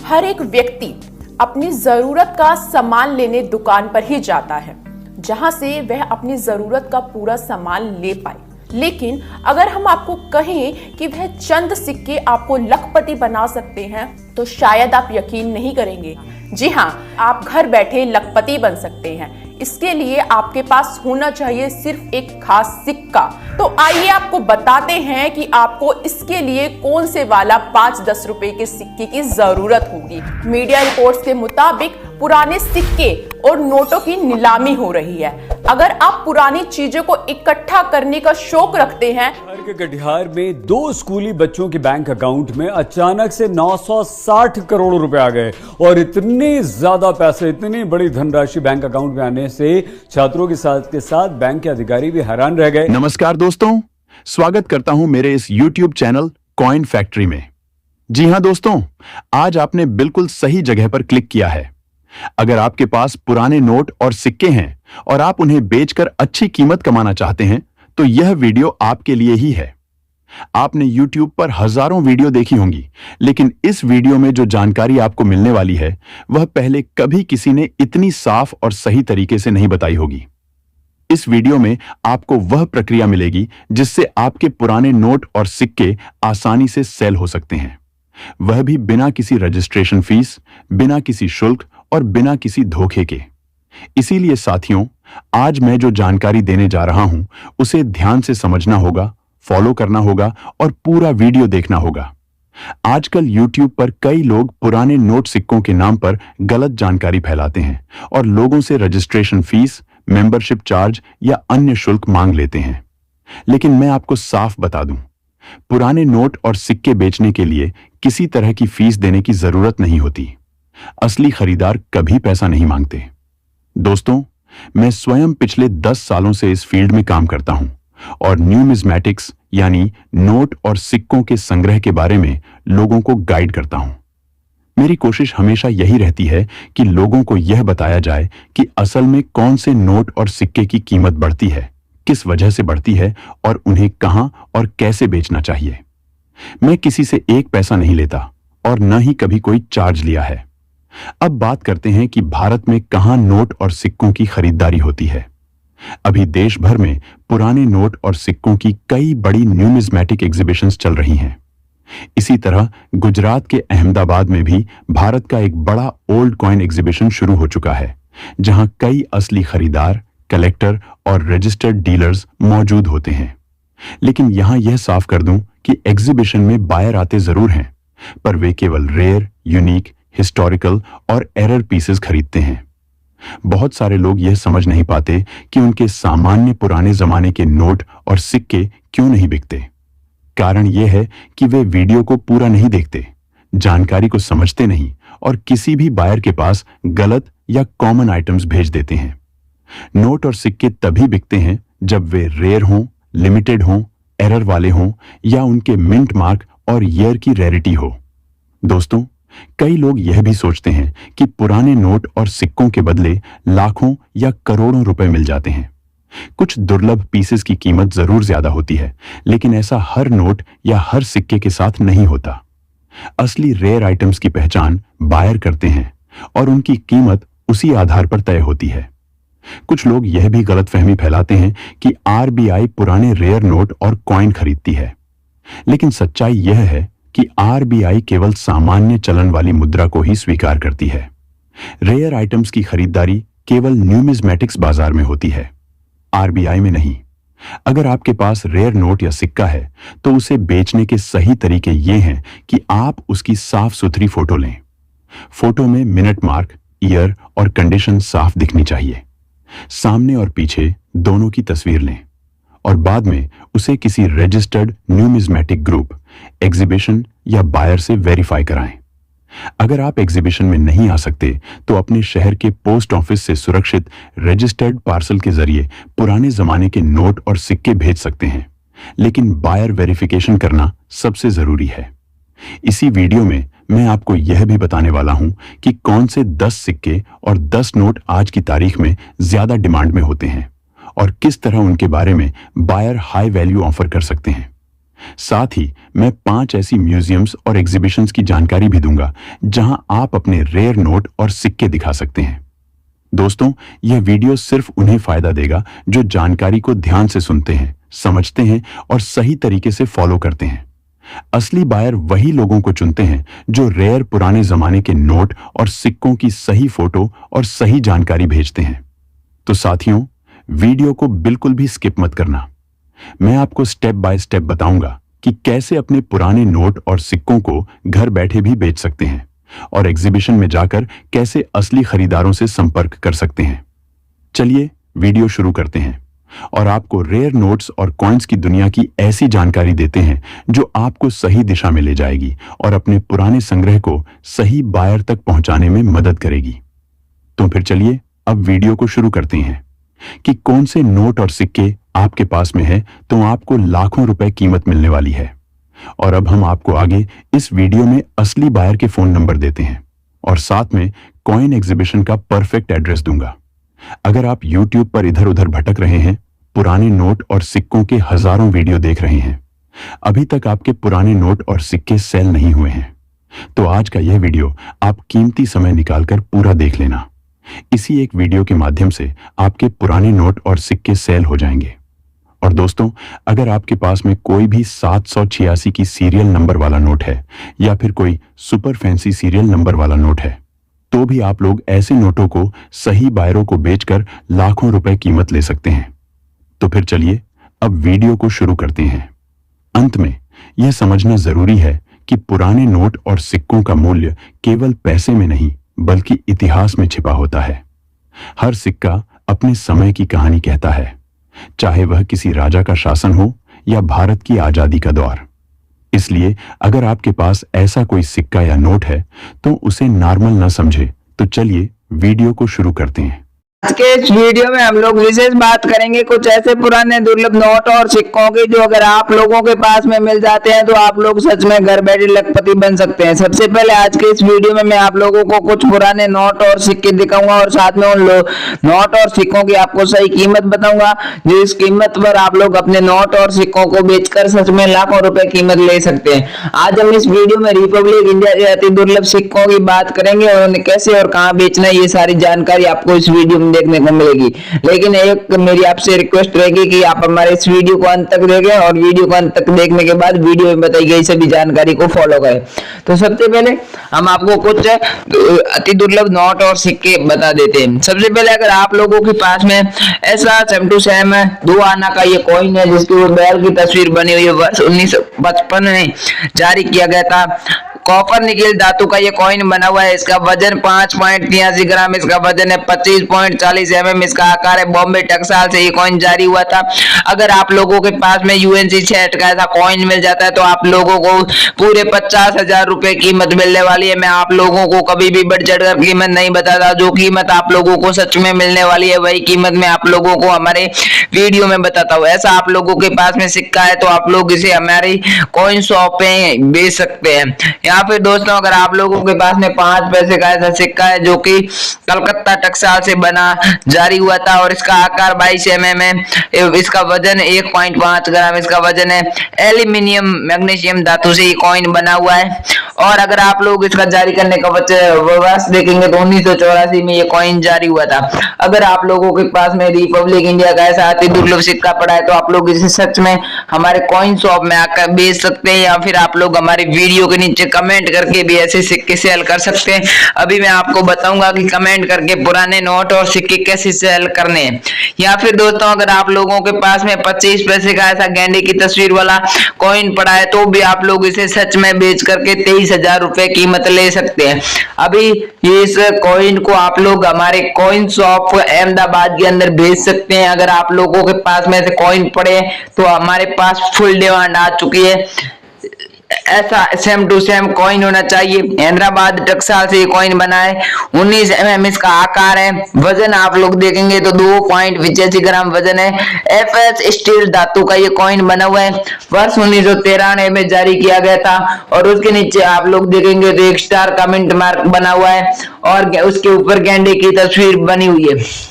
हर एक व्यक्ति अपनी जरूरत का सामान लेने दुकान पर ही जाता है, जहां से वह अपनी जरूरत का पूरा सामान ले पाए। लेकिन अगर हम आपको कहें कि वह चंद सिक्के आपको लखपति बना सकते हैं, तो शायद आप यकीन नहीं करेंगे। जी हाँ, आप घर बैठे लखपति बन सकते हैं। इसके लिए आपके पास होना चाहिए सिर्फ एक खास सिक्का। तो आइए आपको बताते हैं कि आपको इसके लिए कौन से वाला 5-10 रुपए के सिक्के की जरूरत होगी। मीडिया रिपोर्ट्स के मुताबिक पुराने सिक्के और नोटों की नीलामी हो रही है। अगर आप पुरानी चीजों को इकट्ठा करने का शौक रखते हैं। बिहार के कटिहार में 2 स्कूली बच्चों के बैंक अकाउंट में अचानक से 960 करोड़ रुपए आ गए और इतने ज्यादा पैसे, इतनी बड़ी धनराशि बैंक अकाउंट में आने से छात्रों के साथ बैंक के अधिकारी भी हैरान रह गए। नमस्कार दोस्तों, स्वागत करता हूं मेरे इस YouTube चैनल कॉइन फैक्ट्री में। जी हां दोस्तों, आज आपने बिल्कुल सही जगह पर क्लिक किया है। अगर आपके पास पुराने नोट और सिक्के हैं और आप उन्हें बेचकर अच्छी कीमत कमाना चाहते हैं, तो यह वीडियो आपके लिए ही है। आपने YouTube पर हजारों वीडियो देखी होंगी, लेकिन इस वीडियो में जो जानकारी आपको मिलने वाली है, वह पहले कभी किसी ने इतनी साफ और सही तरीके से नहीं बताई होगी। इस वीडियो में आपको वह प्रक्रिया मिलेगी जिससे आपके पुराने नोट और सिक्के आसानी से सेल हो सकते हैं, वह भी बिना किसी रजिस्ट्रेशन फीस, बिना किसी शुल्क और बिना किसी धोखे के। इसीलिए साथियों, आज मैं जो जानकारी देने जा रहा हूं, उसे ध्यान से समझना होगा, फॉलो करना होगा और पूरा वीडियो देखना होगा। आजकल YouTube पर कई लोग पुराने नोट सिक्कों के नाम पर गलत जानकारी फैलाते हैं और लोगों से रजिस्ट्रेशन फीस, मेंबरशिप चार्ज या अन्य शुल्क मांग लेते हैं। लेकिन मैं आपको साफ बता दूं, पुराने नोट और सिक्के बेचने के लिए किसी तरह की फीस देने की जरूरत नहीं होती। असली खरीदार कभी पैसा नहीं मांगते। दोस्तों, मैं स्वयं पिछले 10 सालों से इस फील्ड में काम करता हूं और न्यूमिज्मेटिक्स यानी नोट और सिक्कों के संग्रह के बारे में लोगों को गाइड करता हूं। मेरी कोशिश हमेशा यही रहती है कि लोगों को यह बताया जाए कि असल में कौन से नोट और सिक्के की कीमत बढ़ती है, किस वजह से बढ़ती है और उन्हें कहां और कैसे बेचना चाहिए। मैं किसी से एक पैसा नहीं लेता और न ही कभी कोई चार्ज लिया है। अब बात करते हैं कि भारत में कहां नोट और सिक्कों की खरीदारी होती है। अभी देश भर में पुराने नोट और सिक्कों की कई बड़ी न्यूमिज्मेटिक एग्जीबिशंस चल रही हैं। इसी तरह गुजरात के अहमदाबाद में भी भारत का एक बड़ा ओल्ड कॉइन एग्जीबिशन शुरू हो चुका है, जहां कई असली खरीदार, कलेक्टर और रजिस्टर्ड डीलर्स मौजूद होते हैं। लेकिन यहां यह साफ कर दूं कि एग्जीबिशन में बायर आते जरूर हैं, पर वे केवल रेयर, यूनिक, हिस्टोरिकल और एरर पीसेस खरीदते हैं। बहुत सारे लोग यह समझ नहीं पाते कि उनके सामान्य पुराने जमाने के नोट और सिक्के क्यों नहीं बिकते। कारण यह है कि वे वीडियो को पूरा नहीं देखते, जानकारी को समझते नहीं और किसी भी बायर के पास गलत या कॉमन आइटम्स भेज देते हैं। नोट और सिक्के तभी बिकते हैं जब वे रेयर हों, लिमिटेड हों, एरर वाले हों या उनके मिंट मार्क और ईयर की रेरिटी हो। दोस्तों, कई लोग यह भी सोचते हैं कि पुराने नोट और सिक्कों के बदले लाखों या करोड़ों रुपए मिल जाते हैं। कुछ दुर्लभ पीसेस की कीमत जरूर ज्यादा होती है, लेकिन ऐसा हर नोट या हर सिक्के के साथ नहीं होता। असली रेयर आइटम्स की पहचान बायर करते हैं और उनकी कीमत उसी आधार पर तय होती है। कुछ लोग यह भी गलतफहमी फैलाते हैं कि RBI पुराने रेयर नोट और कॉइन खरीदती है, लेकिन सच्चाई यह है कि RBI केवल सामान्य चलन वाली मुद्रा को ही स्वीकार करती है। रेयर आइटम्स की खरीदारी केवल न्यूमिज्मेटिक्स बाजार में होती है, RBI में नहीं। अगर आपके पास रेयर नोट या सिक्का है, तो उसे बेचने के सही तरीके ये हैं कि आप उसकी साफ सुथरी फोटो लें। फोटो में मिनट मार्क, ईयर और कंडीशन साफ दिखनी चाहिए। सामने और पीछे दोनों की तस्वीर लें और बाद में उसे किसी रजिस्टर्ड न्यूमिज्मेटिक ग्रुप, एग्जीबिशन या बायर से वेरीफाई कराएं। अगर आप एग्जीबिशन में नहीं आ सकते, तो अपने शहर के पोस्ट ऑफिस से सुरक्षित रजिस्टर्ड पार्सल के जरिए पुराने जमाने के नोट और सिक्के भेज सकते हैं, लेकिन बायर वेरिफिकेशन करना सबसे जरूरी है। इसी वीडियो में मैं आपको यह भी बताने वाला हूं कि कौन से 10 सिक्के और 10 नोट आज की तारीख में ज्यादा डिमांड में होते हैं और किस तरह उनके बारे में बायर हाई वैल्यू ऑफर कर सकते हैं। साथ ही मैं 5 ऐसी म्यूजियम्स और एग्जीबिशंस की जानकारी भी दूंगा जहां आप अपने रेयर नोट और सिक्के दिखा सकते हैं। दोस्तों, यह वीडियो सिर्फ उन्हें फायदा देगा जो जानकारी को ध्यान से सुनते हैं, समझते हैं और सही तरीके से फॉलो करते हैं। असली बायर वही लोगों को चुनते हैं जो रेयर पुराने जमाने के नोट और सिक्कों की सही फोटो और सही जानकारी भेजते हैं। तो साथियों, वीडियो को बिल्कुल भी स्किप मत करना। मैं आपको स्टेप बाय स्टेप बताऊंगा कि कैसे अपने पुराने नोट और सिक्कों को घर बैठे भी बेच सकते हैं और एग्जीबिशन में जाकर कैसे असली खरीदारों से संपर्क कर सकते हैं। चलिए वीडियो शुरू करते हैं और आपको रेयर नोट्स और कॉइन्स की दुनिया की ऐसी जानकारी देते हैं जो आपको सही दिशा में ले जाएगी और अपने पुराने संग्रह को सही बायर तक पहुंचाने में मदद करेगी। तो फिर चलिए अब वीडियो को शुरू करते हैं कि कौन से नोट और सिक्के आपके पास में है तो आपको लाखों रुपए कीमत मिलने वाली है। और अब हम आपको आगे इस वीडियो में असली बायर के फोन नंबर देते हैं और साथ में कॉइन एग्जीबिशन का परफेक्ट एड्रेस दूंगा। अगर आप YouTube पर इधर उधर भटक रहे हैं, पुराने नोट और सिक्कों के हजारों वीडियो देख रहे हैं, अभी तक आपके पुराने नोट और सिक्के सेल नहीं हुए हैं, तो आज का यह वीडियो आप कीमती समय निकालकर पूरा देख लेना। इसी एक वीडियो के माध्यम से आपके पुराने नोट और सिक्के सेल हो जाएंगे। और दोस्तों, अगर आपके पास में कोई भी 786 की सीरियल नंबर वाला नोट है या फिर कोई सुपर फैंसी सीरियल नंबर वाला नोट है, तो भी आप लोग ऐसे नोटों को सही बायरों को बेचकर लाखों रुपए कीमत ले सकते हैं। तो फिर चलिए अब वीडियो को शुरू करते हैं। अंत में यह समझना जरूरी है कि पुराने नोट और सिक्कों का मूल्य केवल पैसे में नहीं बल्कि इतिहास में छिपा होता है। हर सिक्का अपने समय की कहानी कहता है, चाहे वह किसी राजा का शासन हो या भारत की आजादी का दौर। इसलिए अगर आपके पास ऐसा कोई सिक्का या नोट है तो उसे नॉर्मल न समझे। तो चलिए वीडियो को शुरू करते हैं। आज के इस वीडियो में हम लोग विशेष बात करेंगे कुछ ऐसे पुराने दुर्लभ नोट और सिक्कों की जो अगर आप लोगों के पास में मिल जाते हैं तो आप लोग सच में घर बैठे लखपति बन सकते हैं। सबसे पहले आज के इस वीडियो में मैं आप लोगों को कुछ पुराने नोट और सिक्के दिखाऊंगा और साथ में उन नोट और सिक्कों की आपको सही कीमत बताऊंगा, जिस कीमत पर आप लोग अपने नोट और सिक्कों को बेचकर सच में लाखों रुपए कीमत ले सकते हैं। आज हम इस वीडियो में रिपब्लिक इंडिया के अति दुर्लभ सिक्कों की बात करेंगे और उन्हें कैसे और कहाँ बेचना है, ये सारी जानकारी आपको इस वीडियो में देखने को मिलेगी। लेकिन एक मेरी आपसे रिक्वेस्ट रहेगी कि आप हमारे इस वीडियो को अंत तक देखें और वीडियो को अंत तक देखने के बाद वीडियो में बताई गई सभी जानकारी को फॉलो करें। तो सबसे पहले हम आपको कुछ अति दुर्लभ नोट और सिक्के बता देते हैं। सबसे पहले अगर आप लोगों के पास में ऐसा सेम टू सेम 2 आना का ये कॉइन है जिसकी बैल की तस्वीर बनी हुई है, वर्ष 1955 में जारी किया गया था। कॉपर निकेल धातु का ये कॉइन बना हुआ है। इसका वजन 5.83 ग्राम, इसका वजन है 25.40 mm, इसका आकार है। बॉम्बे टकसाल से ये कॉइन जारी हुआ था। अगर आप लोगों के पास में UNC 6 का ऐसा कॉइन मिल जाता है तो आप लोगों को पूरे 50,000 रुपए कीमत मिलने वाली है। मैं आप लोगों को कभी भी बढ़ चढ़कर कीमत नहीं बताता, जो कीमत आप लोगों को सच में मिलने वाली है वही कीमत मैं आप लोगों को हमारे वीडियो में बताता हूँ। ऐसा आप लोगों के पास में सिक्का है तो आप लोग इसे हमारी कॉइन शॉप पे बेच सकते हैं। यहाँ पे दोस्तों अगर आप लोगों के पास में 5 पैसे का ऐसा सिक्का है जो कि कलकत्ता टकसाल से बना जारी हुआ था और इसका आकार 22 mm है, इसका वजन 1.5 ग्राम, इसका वजन है। एल्यूमिनियम मैग्नीशियम धातु से ये कॉइन बना हुआ है। और अगर आप लोग इसका जारी करने का वर्ष देखेंगे तो 1984 में ये कॉइन जारी हुआ था। अगर आप लोगों के पास में रिपब्लिक इंडिया का ऐसा अति दुर्लभ सिक्का पड़ा है तो आप लोग इसे सच में हमारे कॉइन शॉप में आकर बेच सकते हैं या फिर आप लोग हमारे वीडियो के नीचे कमेंट करके भी ऐसे सिक्के सेल कर सकते हैं। अभी मैं आपको बताऊंगा कि कमेंट करके पुराने नोट और सिक्के कैसे सेल करने हैं। या फिर दोस्तों अगर आप लोगों के पास में 25 पैसे का ऐसा गेंडे की तस्वीर वाला कॉइन पड़ा है तो भी आप लोग इसे सच में बेच करके 23,000 रुपए कीमत ले सकते हैं। अभी इस कॉइन को आप लोग हमारे कॉइन शॉप अहमदाबाद के अंदर भेज सकते हैं। अगर आप लोगों के पास में से कॉइन पड़े तो हमारे पास फुल डिमांड आ चुकी है। ऐसा सेम टू सेम कॉइन होना चाहिए। हैदराबाद टकसाल से ये कॉइन बना है। 19 mm इसका आकार है। वजन आप लोग देखेंगे तो 2.85 ग्राम वजन है। FS स्टील धातु का ये कॉइन बना हुआ है। वर्ष 1993 में जारी किया गया था और उसके नीचे आप लोग देखेंगे तो एक स्टार का मिंट मार्क बना हुआ है और उसके ऊपर गेंडे की तस्वीर बनी हुई है।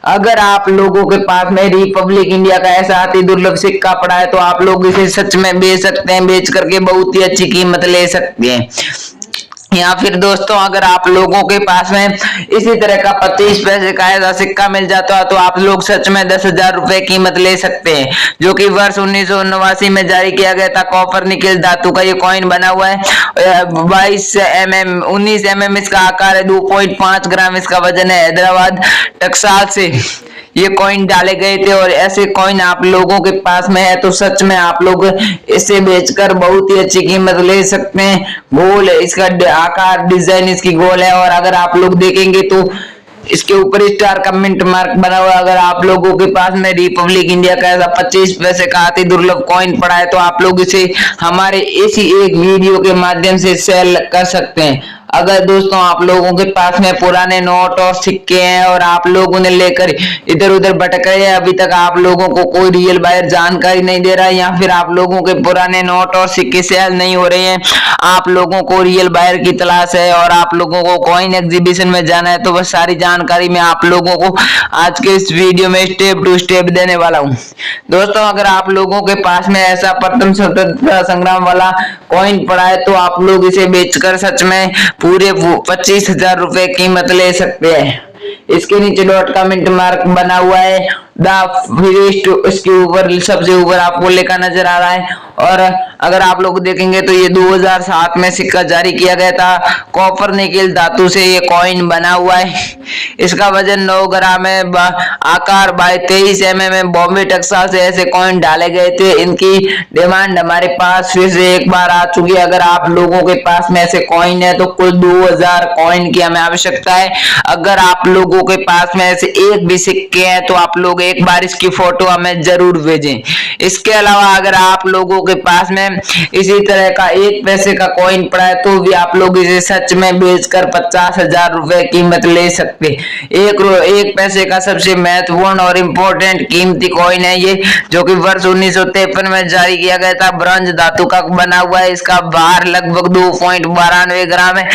अगर आप लोगों के पास में रिपब्लिक इंडिया का ऐसा अति दुर्लभ सिक्का पड़ा है तो आप लोग इसे सच में बेच सकते हैं, बेच करके बहुत ही अच्छी कीमत ले सकते हैं। या फिर दोस्तों अगर आप लोगों के पास में इसी तरह का 25 पैसे का ऐसा सिक्का मिल जाता है तो आप लोग सच में 10,000 रुपए कीमत ले सकते हैं, जो कि वर्ष 1989 में जारी किया गया था। कॉपर निकेल धातु का ये कॉइन बना हुआ है, 19 mm इसका आकार है, 2.5 ग्राम इसका वजन है। हैदराबाद टकसाल से ये कॉइन डाले गए थे और ऐसे कॉइन आप लोगों के पास में है तो सच में आप लोग इसे बेचकर बहुत ही अच्छी कीमत ले सकते हैं। गोल है इसका आकार, डिजाइन इसकी गोल है और अगर आप लोग देखेंगे तो इसके ऊपर स्टार का मिंट मार्क बना हुआ है। अगर आप लोगों के पास में रिपब्लिक इंडिया का ऐसा 25 पैसे का अति दुर्लभ कॉइन पड़ा है तो आप लोग इसे हमारे इसी एक वीडियो के माध्यम से सेल कर सकते हैं। अगर दोस्तों आप लोगों के पास में पुराने नोट और सिक्के हैं और आप लोग उन्हें लेकर इधर उधर भटक रहे हैं, अभी तक आप लोगों को कोई रियल बायर जानकारी नहीं दे रहा है, या फिर आप लोगों के पुराने नोट और सिक्के सेल नहीं हो रहे हैं, आप लोगों को रियल बायर की तलाश है और आप लोगों को कॉइन एग्जीबिशन में जाना है, तो वह सारी जानकारी मैं आप लोगों को आज के इस वीडियो में स्टेप टू स्टेप देने वाला हूँ। दोस्तों अगर आप लोगों के पास में ऐसा प्रथम स्वतंत्रता संग्राम वाला कॉइन पड़ा है तो आप लोग इसे बेचकर सच में पूरे 25,000 रुपए कीमत ले सकते हैं। इसके नीचे डॉट का मिंट मार्क बना हुआ है, इसके ऊपर सबसे ऊपर आपको लिखा नजर आ रहा है। और अगर आप लोग देखेंगे तो ये 2007 में सिक्का जारी किया गया था। कॉपर निकेल धातु से ये कॉइन बना हुआ है। इसका वजन 9 ग्राम है, आकार 23 mm है। बॉम्बे टकसाल से ऐसे कॉइन डाले गए थे। इनकी डिमांड हमारे पास फिर से एक बार आ चुकी है। अगर आप लोगों के पास में ऐसे कॉइन है तो कुल 2000 कॉइन की हमें आवश्यकता है। अगर आप लोगों के पास में ऐसे एक भी सिक्के हैं तो आप लोग एक बार इसकी फोटो हमें जरूर भेजें। इसके अलावा अगर आप लोगों के पास में इसी तरह का 1 पैसे का कॉइन पड़ा है तो भी आप लोग इसे सच में बेचकर 50,000 रुपए कीमत ले सकते। 1 पैसे का सबसे महत्वपूर्ण और इम्पोर्टेंट कीमती कॉइन है ये, जो कि वर्ष 1953 में जारी किया गया था। ब्रॉन्ज धातु का बना हुआ है। इसका भार लगभग 2.92 ग्राम है,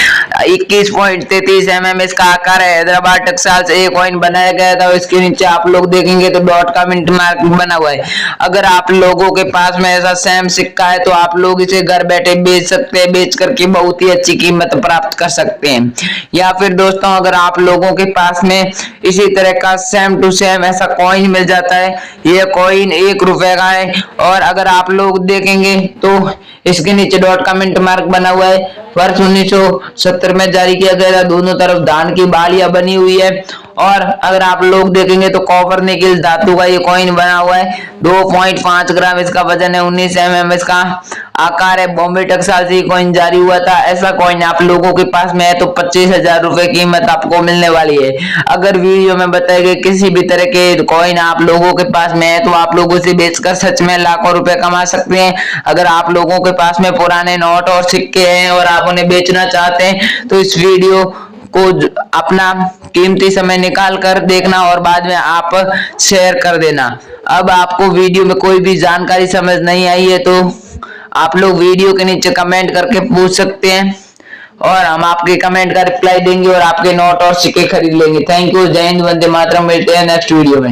21.33 mm इसका आकार है। हैदराबाद टकसाल से ये कॉइन बनाया गया था। इसके नीचे आप लोग देखेंगे तो डॉट का मिंट मार्क बना हुआ है। अगर आप लोगों के पास में ऐसा सेम सिक्का है तो आप लोग इसे घर बैठे बेच सकते हैं, बेच करके बहुत ही अच्छी कीमत प्राप्त कर सकते हैं। या फिर दोस्तों अगर आप लोगों के पास में इसी तरह का सेम टू सेम ऐसा कॉइन मिल जाता है, यह कॉइन 1 रुपए का है और अगर आप लोग देखेंगे तो इसके नीचे डॉट का मिंट मार्क बना हुआ है। वर्ष 1970 में जारी किया गया था। दोनों तरफ धान की बालियां बनी हुई है और अगर आप लोग देखेंगे तो कॉपर निकेल धातु का ये कॉइन बना हुआ है। 2.5 ग्राम इसका वजन है, 19 mm इसका आकार है। बॉम्बे टकसाल से कॉइन जारी हुआ था। ऐसा कॉइन आप लोगों के पास में है तो 25,000 रुपए कीमत आपको मिलने वाली है। अगर वीडियो में बताए गए किसी भी तरह के कॉइन आप लोगों के पास में है तो आप लोगों से बेचकर सच में लाखों रुपए कमा सकते हैं। अगर आप लोगों के पास में पुराने नोट और सिक्के हैं और आप उन्हें बेचना चाहते हैं तो इस वीडियो को अपना कीमती समय निकाल कर देखना और बाद में आप शेयर कर देना। अब आपको वीडियो में कोई भी जानकारी समझ नहीं आई है तो आप लोग वीडियो के नीचे कमेंट करके पूछ सकते हैं और हम आपके कमेंट का रिप्लाई देंगे और आपके नोट और सिक्के खरीद लेंगे। Thank you. जय हिंद, वंदे मातरम। मिलते हैं नेक्स्ट वीडियो में।